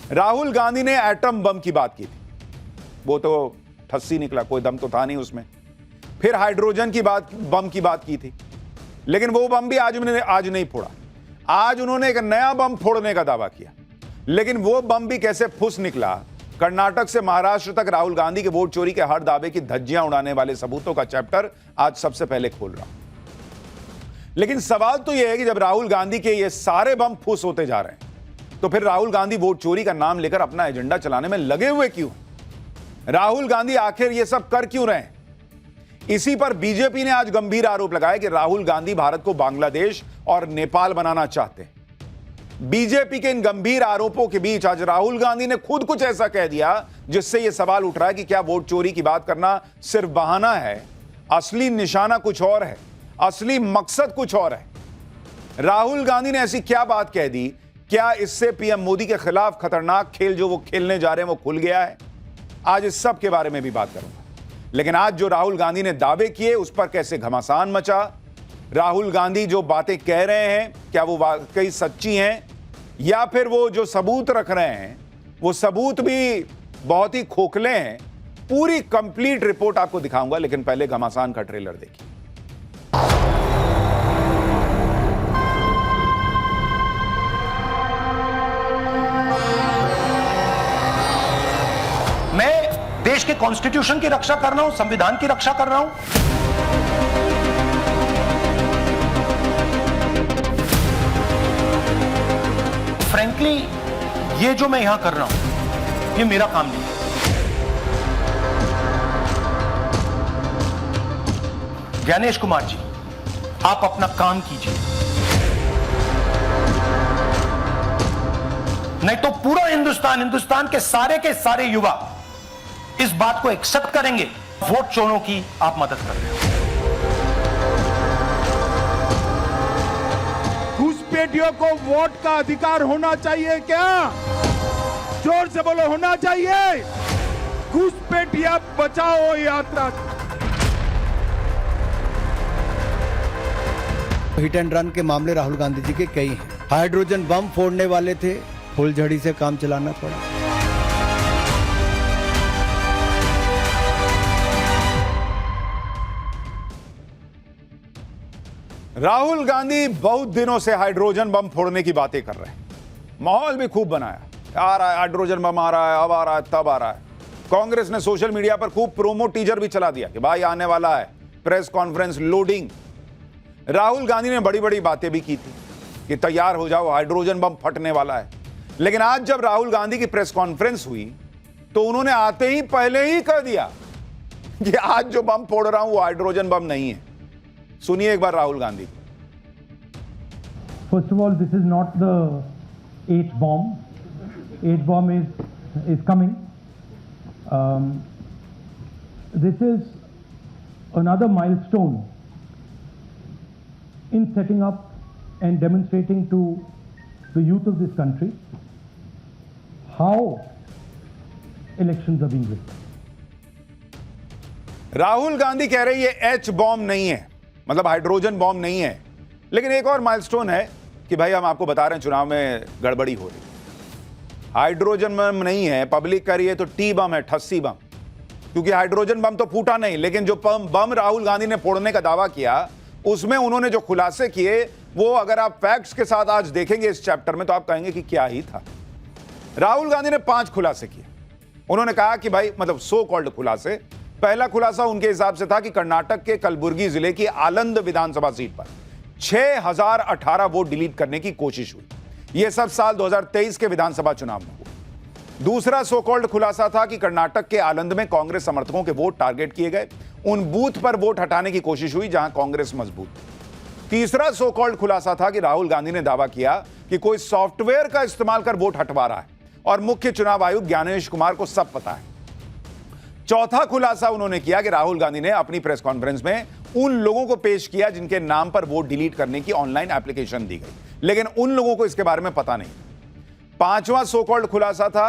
राहुल गांधी ने atom bomb की बात की थी, वो तो ठस्सी निकला, कोई दम तो था नहीं उसमें। फिर हाइड्रोजन की बात, बम की बात की थी, लेकिन वो बम भी आज नहीं फोड़ा। आज उन्होंने एक नया बम फोड़ने का दावा किया, लेकिन वो बम भी कैसे फुस निकला। कर्नाटक से महाराष्ट्र तक राहुल गांधी के वोट चोरी के हर दावे की धज्जियां उड़ाने वाले सबूतों का चैप्टर आज सबसे पहले खोल रहा हूं। लेकिन सवाल तो यह है कि जब राहुल गांधी के ये सारे बम फुस होते जा रहे हैं, तो फिर राहुल गांधी वोट चोरी का नाम लेकर अपना एजेंडा चलाने में लगे हुए क्यों? राहुल गांधी आखिर ये सब कर क्यों रहे हैं? इसी पर बीजेपी ने आज गंभीर आरोप लगाया कि राहुल गांधी भारत को बांग्लादेश और नेपाल बनाना चाहते हैं। बीजेपी के इन गंभीर आरोपों के बीच आज राहुल गांधी ने खुद कुछ ऐसा कह दिया जिससे यह सवाल उठ रहा है कि क्या वोट चोरी की बात करना सिर्फ बहाना है, असली निशाना कुछ और है, असली मकसद कुछ और है। राहुल गांधी ने ऐसी क्या बात कह दी? क्या इससे पीएम मोदी के खिलाफ खतरनाक खेल जो वो खेलने जा रहे हैं वो खुल गया है? आज इस सब के बारे में भी बात करूंगा। लेकिन आज जो राहुल गांधी ने दावे किए उस पर कैसे घमासान मचा, राहुल गांधी जो बातें कह रहे हैं क्या वो वाकई सच्ची हैं, या फिर वो जो सबूत रख रहे हैं वो सबूत भी बहुत ही खोखले हैं, पूरी कंप्लीट रिपोर्ट आपको दिखाऊंगा। लेकिन पहले घमासान का ट्रेलर देखिए। मैं देश के कॉन्स्टिट्यूशन की रक्षा कर रहा हूं, संविधान की रक्षा कर रहा हूं। फ्रैंकली ये जो मैं यहां कर रहा हूं ये मेरा काम नहीं है। ज्ञानेश कुमार जी, आप अपना काम कीजिए, नहीं तो पूरा हिंदुस्तान के सारे युवा इस बात को एक्सेप्ट करेंगे। वोट चोरों की आप मदद कर रहे हो। घुसपैठियों को वोट का अधिकार होना चाहिए क्या? जोर से बोलो, होना चाहिए। घुसपैठिया बचाओ यात्रा। हिट एंड रन के मामले राहुल गांधी जी के कई हैं। हाइड्रोजन बम फोड़ने वाले थे, फुलझड़ी से काम चलाना पड़ा। राहुल गांधी बहुत दिनों से हाइड्रोजन बम फोड़ने की बातें कर रहे हैं, माहौल भी खूब बनाया, आ रहा है हाइड्रोजन बम, आ रहा है, अब आ रहा है, तब आ रहा है। कांग्रेस ने सोशल मीडिया पर खूब प्रोमो टीजर भी चला दिया कि भाई आने वाला है, press conference loading. Rahul Gandhi ने बड़ी बड़ी बातें भी की थी कि तैयार हो जाओ, हाइड्रोजन बम फटने वाला है। लेकिन आज जब राहुल गांधी की प्रेस कॉन्फ्रेंस हुई तो उन्होंने आते ही पहले ही कह दिया कि आज जो बम फोड़ रहा हूं वो हाइड्रोजन बम नहीं है। सुनिए एक बार Rahul Gandhi. First of all, this is not the H bomb. H bomb is coming. This is another milestone in setting up and demonstrating to the youth of this country how elections are being won. Rahul Gandhi कह रहे ये H bomb नहीं है, मतलब hydrogen bomb नहीं है। लेकिन एक और माइलस्टोन है कि भाई हम आपको बता रहे हैं चुनाव में गड़बड़ी हो रही। हाइड्रोजन बम नहीं है, पब्लिक कह रही है तो टी बम है, ठस्सी बम। क्योंकि हाइड्रोजन बम तो फूटा नहीं, लेकिन जो बम राहुल गांधी ने फोड़ने का दावा किया उसमें उन्होंने जो खुलासे किए वो अगर आप फैक्ट्स के साथ आज देखेंगे इस चैप्टर में तो आप कहेंगे कि क्या ही था। राहुल गांधी ने 5 खुलासे किए। उन्होंने कहा कि भाई, मतलब सो कॉल्ड खुलासे। पहला खुलासा उनके हिसाब से था कि कर्नाटक के कलबुर्गी जिले की आलंद विधानसभा सीट पर 6018 वोट डिलीट करने की कोशिश हुई। यह सब साल 2023 के विधानसभा चुनाव में हुआ। दूसरा सो कॉल्ड खुलासा था कि कर्नाटक के आलंद में कांग्रेस समर्थकों के वोट टारगेट किए गए, उन बूथ पर वोट हटाने की कोशिश हुई जहां कांग्रेस मजबूत थी। तीसरा सो कॉल्ड खुलासा था कि राहुल गांधी ने दावा किया कि कोई सॉफ्टवेयर का इस्तेमाल कर वोट हटवा रहा है और मुख्य चुनाव आयुक्त ज्ञानेश कुमार को सब पता है। चौथा खुलासा उन्होंने किया कि राहुल गांधी ने अपनी प्रेस कॉन्फ्रेंस में उन लोगों को पेश किया जिनके नाम पर वोट डिलीट करने की ऑनलाइन एप्लीकेशन दी गई, लेकिन उन लोगों को इसके बारे में पता नहीं। पांचवा सो कॉल्ड खुलासा था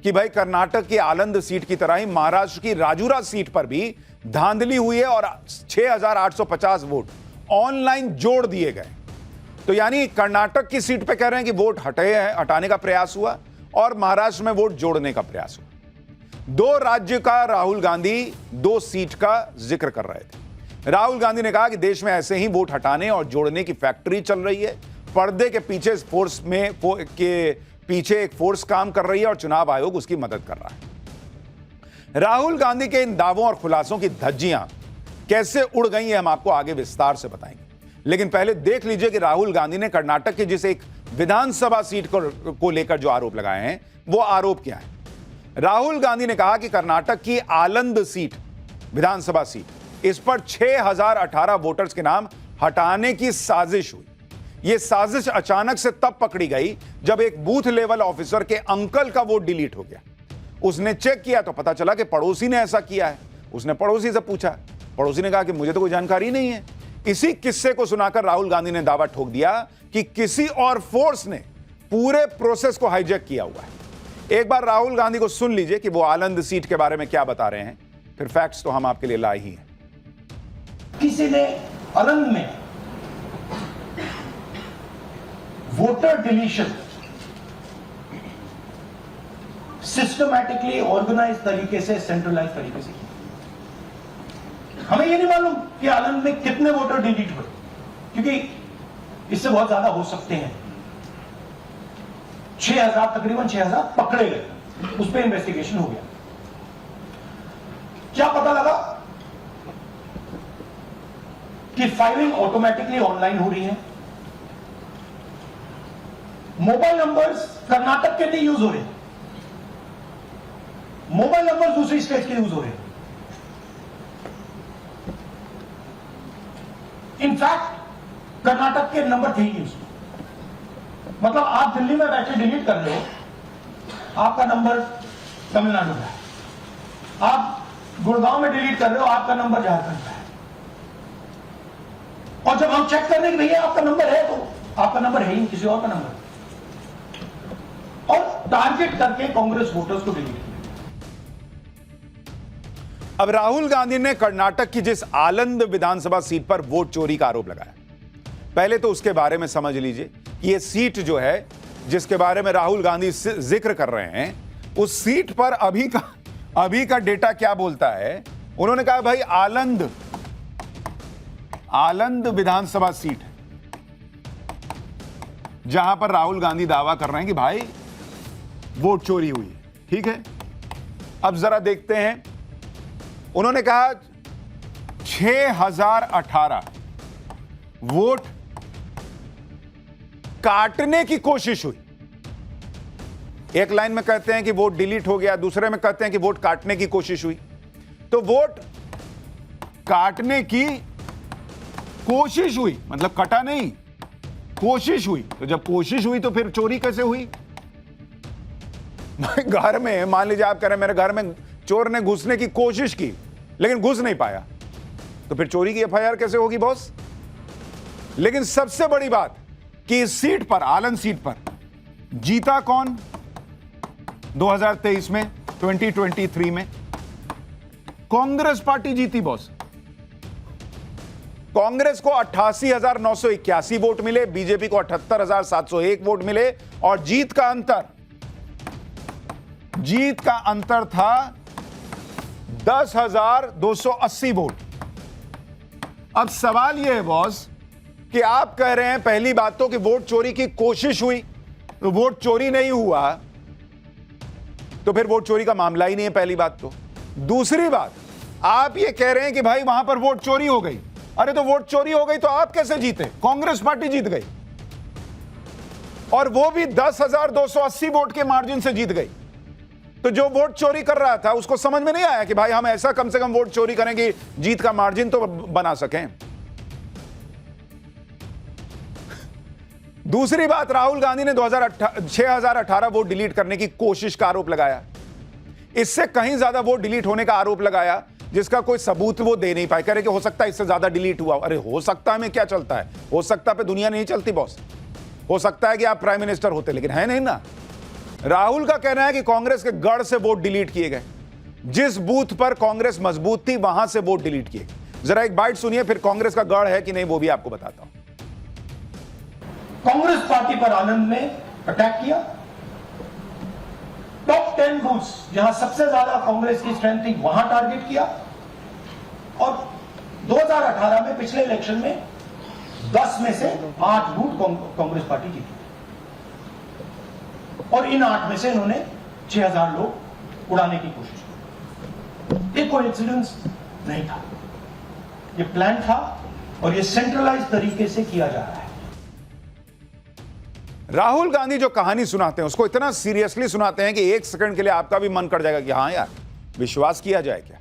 कि भाई कर्नाटक की आलंद सीट की तरह ही महाराष्ट्र की राजूरा सीट पर भी धांधली हुई है और 6850 वोट ऑनलाइन जोड़ दिए गए। तो यानी कर्नाटक की सीट पे कह रहे हैं कि वोट हटाने का प्रयास हुआ और महाराष्ट्र में वोट जोड़ने का प्रयास हुआ। 2 राज्य का राहुल गांधी 2 सीट का जिक्र कर रहे थे। राहुल गांधी ने कहा कि देश में ऐसे ही वोट हटाने और जोड़ने की फैक्ट्री चल रही है। पर्दे के पीछे इस फोर्स में के पीछे एक फोर्स काम कर रही है और चुनाव आयोग उसकी मदद कर रहा है। राहुल गांधी के इन दावों और खुलासों की धज्जियां कैसे उड़ गई हैं हम आपको आगे विस्तार से बताएंगे, लेकिन पहले देख लीजिए कि राहुल गांधी ने कर्नाटक की जिस एक विधानसभा सीट को लेकर जो आरोप लगाए हैं वो आरोप क्या है। राहुल गांधी ने कहा कि कर्नाटक की आलंद सीट, विधानसभा सीट, इस पर 6018 वोटर्स के नाम हटाने की साजिश हुई। यह साजिश अचानक से तब पकड़ी गई जब एक बूथ लेवल ऑफिसर के अंकल का वोट डिलीट हो गया। उसने चेक किया तो पता चला कि पड़ोसी ने ऐसा किया है। उसने पड़ोसी से पूछा, पड़ोसी ने कहा कि मुझे तो कोई जानकारी नहीं है। इसी किस्से को सुनाकर राहुल गांधी ने दावा ठोक दिया कि किसी और फोर्स ने पूरे प्रोसेस को हाईजैक किया हुआ है। एक बार राहुल गांधी को सुन लीजिए कि वो आलंद सीट के बारे में क्या बता रहे हैं, फिर फैक्ट्स तो हम आपके लिए लाए ही हैं। किसी ने आनंद में वोटर डिलीशन सिस्टमैटिकली ऑर्गेनाइज तरीके से, सेंट्रलाइज तरीके से किया। हमें यह नहीं मालूम कि आनंद में कितने वोटर डिलीट हुए, क्योंकि इससे बहुत ज्यादा हो सकते हैं। 6000, तकरीबन 6000 पकड़े गए, उस पर इन्वेस्टिगेशन हो गया। क्या पता लगा कि फाइलिंग ऑटोमेटिकली ऑनलाइन हो रही है। मोबाइल नंबर्स कर्नाटक के नहीं यूज हो रहे, मोबाइल नंबर्स दूसरी स्टेट के यूज हो रहे। इनफैक्ट कर्नाटक के नंबर थे ही उसमें। मतलब आप दिल्ली में बैठे डिलीट कर रहे हो, आपका नंबर तमिलनाडु का है। आप गुड़गांव में डिलीट कर रहे हो, आपका नंबर झारखंड का है। और जब हम चेक कर रहे हैं कि भैया आपका नंबर है, तो आपका नंबर है ही किसी और का नंबर, और टारगेट करके कांग्रेस वोटर्स को डिलीट किया। अब राहुल गांधी ने कर्नाटक की जिस आलंद विधानसभा सीट पर वोट चोरी का आरोप लगाया, पहले तो उसके बारे में समझ लीजिए कि यह सीट जो है जिसके बारे में राहुल गांधी जिक्र कर रहे हैं, उस सीट पर अभी का डेटा क्या बोलता है। उन्होंने कहा भाई आलंद विधानसभा सीट है जहां पर राहुल गांधी दावा कर रहे हैं कि भाई वोट चोरी हुई है। ठीक है, अब जरा देखते हैं। उन्होंने कहा 6018 वोट काटने की कोशिश हुई। एक लाइन में कहते हैं कि वोट डिलीट हो गया, दूसरे में कहते हैं कि वोट काटने की कोशिश हुई। तो वोट काटने की कोशिश हुई मतलब कटा नहीं, कोशिश हुई। तो जब कोशिश हुई तो फिर चोरी कैसे हुई? घर में मान लीजिए आप कह रहे हैं मेरे घर में चोर ने घुसने की कोशिश की लेकिन घुस नहीं पाया, तो फिर चोरी की एफआईआर कैसे होगी बॉस? लेकिन सबसे बड़ी बात कि इस सीट पर, आलंद सीट पर जीता कौन 2023 में, 2023 में? कांग्रेस पार्टी जीती बॉस। कांग्रेस को 88,981 वोट मिले, बीजेपी को 78,701 वोट मिले, और जीत का अंतर था 10,280 वोट। अब सवाल यह है बॉस कि आप कह रहे हैं पहली बात तो कि वोट चोरी की कोशिश हुई, तो वोट चोरी नहीं हुआ, तो फिर वोट चोरी का मामला ही नहीं है, पहली बात तो। दूसरी बात, आप ये कह रहे हैं कि भाई वहां पर वोट चोरी हो गई। अरे तो वोट चोरी हो गई तो आप कैसे जीते? कांग्रेस पार्टी जीत गई, और वो भी 10,280 वोट के मार्जिन से जीत गई। तो जो वोट चोरी कर रहा था उसको समझ में नहीं आया कि भाई हम ऐसा कम से कम वोट चोरी करेंगे, जीत का मार्जिन तो बना सकें। दूसरी बात, राहुल गांधी ने 6018 वोट डिलीट करने की कोशिश का आरोप लगाया। इससे कहीं ज्यादा वोट डिलीट होने का आरोप लगाया जिसका कोई सबूत वो दे नहीं पाए। कह रहे कि हो सकता है इससे ज्यादा डिलीट हुआ। अरे हो सकता है में क्या चलता है? हो सकता पे दुनिया नहीं चलती बॉस। हो सकता है कि आप प्राइम मिनिस्टर होते, लेकिन है नहीं ना। राहुल का कहना है कि कांग्रेस के गढ़ से वोट डिलीट किए गए, जिस बूथ पर कांग्रेस मजबूत थी वहां से वोट डिलीट किए। जरा एक बाइट सुनिए, फिर कांग्रेस का गढ़ है कि नहीं वो भी आपको बताता हूं। कांग्रेस पार्टी पर आनंद में अटैक किया, 10 बूथ्स जहां सबसे ज्यादा कांग्रेस की स्ट्रेंथ थी वहां टारगेट किया, और 2018 में पिछले इलेक्शन में 10 में से 8 बूथ कांग्रेस पार्टी जीती, और इन 8 में से इन्होंने 6000 लोग उड़ाने की कोशिश की। ये कोइंसिडेंस नहीं था, ये प्लान था, और ये सेंट्रलाइज तरीके से किया जा रहा है। राहुल गांधी जो कहानी सुनाते हैं उसको इतना सीरियसली सुनाते हैं कि एक सेकंड के लिए आपका भी मन कर जाएगा कि हां यार विश्वास किया जाए क्या।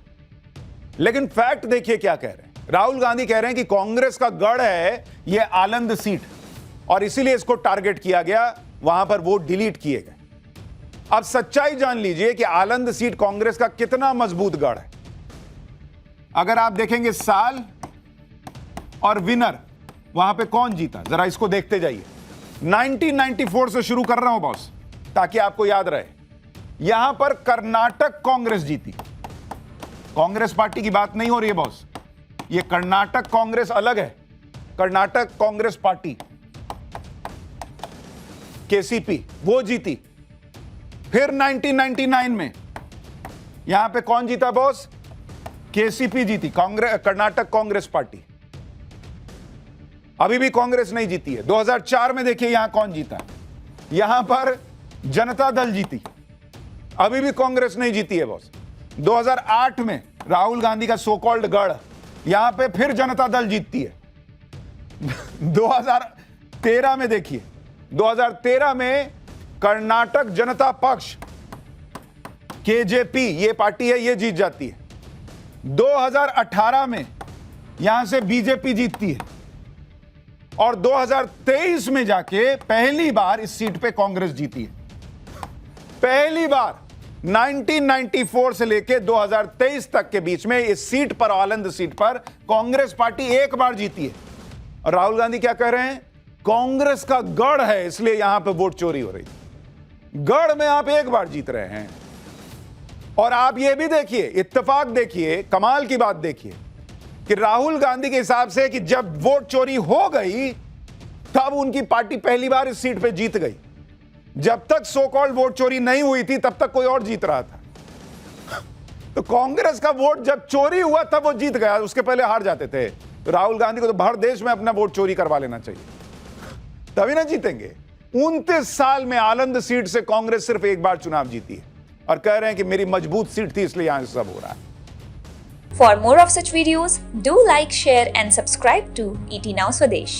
लेकिन फैक्ट देखिए क्या कह रहे हैं। राहुल गांधी कह रहे हैं कि कांग्रेस का गढ़ है यह आलंद सीट, और इसीलिए इसको टारगेट किया गया, वहां पर वोट डिलीट किए गए। अब सच्चाई जान लीजिए कि आलंद सीट कांग्रेस का कितना मजबूत गढ़ है। अगर आप देखेंगे साल और विनर, वहां पे कौन जीता, जरा इसको देखते जाइए। 1994 से शुरू कर रहा हूं बॉस, ताकि आपको याद रहे। यहां पर कर्नाटक कांग्रेस जीती। कांग्रेस पार्टी की बात नहीं हो रही है बॉस, ये कर्नाटक कांग्रेस अलग है। कर्नाटक कांग्रेस पार्टी केसीपी वो जीती। फिर 1999 में यहां पे कौन जीता बॉस, केसीपी जीती, कर्नाटक कांग्रेस पार्टी। अभी भी कांग्रेस नहीं जीती है। 2004 में देखिए यहां कौन जीता, यहां पर जनता दल जीती, अभी भी कांग्रेस नहीं जीती है बॉस। 2008 में राहुल गांधी का सो कॉल्ड गढ़, यहां पे फिर जनता दल जीतती है। 2013 में देखिए, 2013 में कर्नाटक जनता पक्ष केजेपी ये पार्टी है, ये जीत जाती है। 2018 में यहां से बीजेपी जीतती है, और 2023 में जाके पहली बार इस सीट पे कांग्रेस जीती है। पहली बार 1994 से लेके 2023 तक के बीच में इस सीट पर, आलंद सीट पर कांग्रेस पार्टी एक बार जीती है। और राहुल गांधी क्या कह रहे हैं, कांग्रेस का गढ़ है इसलिए यहां पे वोट चोरी हो रही है। गढ़ में आप एक बार जीत रहे हैं। और आप ये भी देखिए, इत्तेफाक देखिए, कमाल की बात देखिए कि राहुल गांधी के हिसाब से कि जब वोट चोरी हो गई तब उनकी पार्टी पहली बार इस सीट पे जीत गई। जब तक सो कॉल्ड वोट चोरी नहीं हुई थी तब तक कोई और जीत रहा था। तो कांग्रेस का वोट जब चोरी हुआ तब वो जीत गया, उसके पहले हार जाते थे। तो राहुल गांधी को तो भर देश में अपना वोट चोरी करवा लेना चाहिए, तभी ना जीतेंगे। 29 साल में आलंद सीट से कांग्रेस सिर्फ एक बार चुनाव जीती है, और कह रहे हैं कि मेरी मजबूत सीट थी इसलिए यहां से सब हो रहा है। For more of such videos, do like, share and subscribe to ET Now Swadesh.